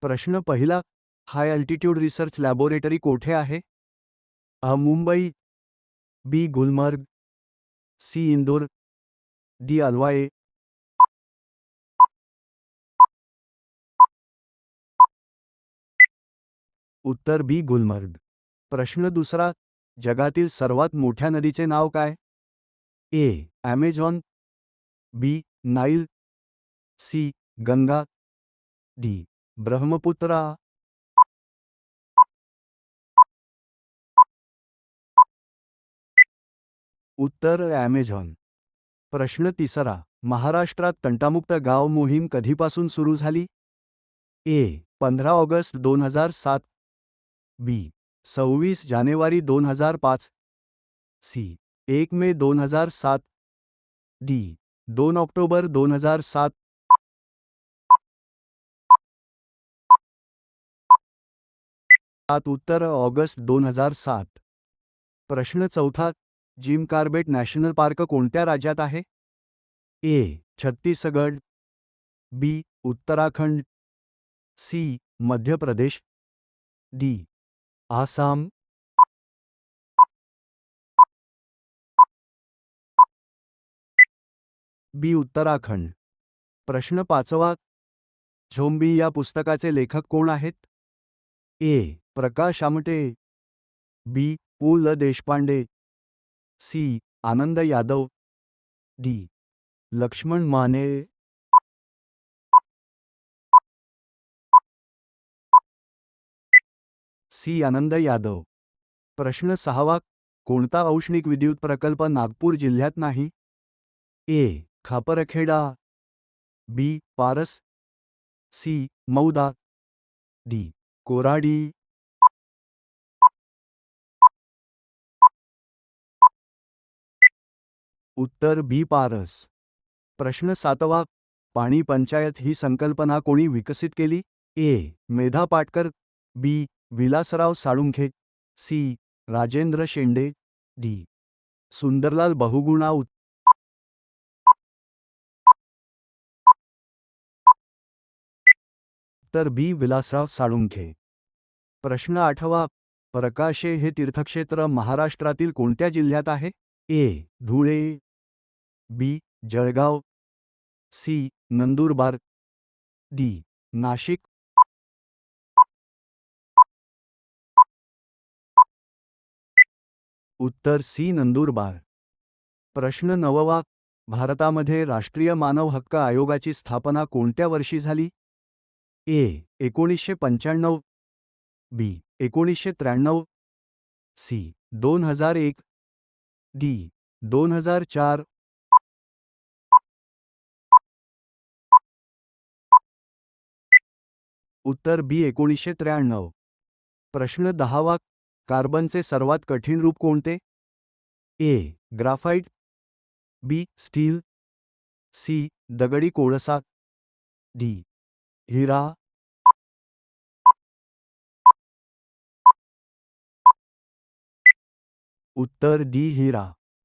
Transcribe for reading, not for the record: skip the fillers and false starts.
प्रश्न पहिला, हाय altitude research laboratory कोठे आहे? अ. मुंबई, बी. गुलमर्ग, सी. इंदोर, डी. अलवाए. उत्तर बी. गुलमर्ग. प्रश्न दुसरा, जगातील सर्वात मोठ्या नदीचे नाव काय? A. Amazon, B. Nile, C. Ganga, D. Brahmaputra. उत्तर ॲमेझॉन. प्रश्न तिसरा, महाराष्ट्रात तंटामुक्त गाव मोहीम कधीपासून सुरू झाली? ए. 15 ऑगस्ट 2007, बी. 26 जानेवारी 2005, सी. 1 मे 2007, डी. 2 ऑक्टोबर 2007. उत्तर ऑगस्ट 2007. प्रश्न चौथा, जिम कार्बेट नॅशनल पार्क कोणत्या राज्यात आहे? ए. छत्तीसगड, बी. उत्तराखंड, सी. मध्य प्रदेश, डी. आसाम. बी. उत्तराखंड. प्रश्न पाचवा, झोंबी या पुस्तकाचे लेखक कोण आहेत? ए. प्रकाश आमटे, बी. पु. ल. Deshpande, C. Anand Yadav, D. Laxman Mane. C. Anand Yadav. प्रश्न सहावा, कोणता औष्णिक विद्युत प्रकल्प नागपूर जिल्ह्यात नाही? ए. खापरखेडा, बी. पारस, सी. मौदा, डी. कोराडी. उत्तर बी. पारस. प्रश्न सातवा, पाणी पंचायत ही संकल्पना कोणी विकसित केली? ए. मेधा पाटकर, बी. विलासराव साळुंखे, सी. राजेंद्र शेंडे, डी. सुंदरलाल बहुगुणा. उत्तर बी. विलासराव साळुंखे. प्रश्न आठवा, प्रकाशे हे तीर्थक्षेत्र महाराष्ट्रातील कोणत्या जिल्ह्यात आहे? ए. धुळे, बी. जळगाव, सी. नंदुरबार, डी. नाशिक. उत्तर सी. नंदुरबार. प्रश्न नववा, भारतामध्ये राष्ट्रीय मानव हक्क आयोगाची स्थापना कोणत्या वर्षी झाली? ए. 1995, बी. 1993, सी. 2001, डी. 2004. उत्तर बी. 1993. प्रश्न दहावा, कार्बनचे सर्वात कठीण रूप कोणते? A. Graphite, B. Steel, C. दगडी कोळसा, डी. हिरा. उत्तर डी. हिरा.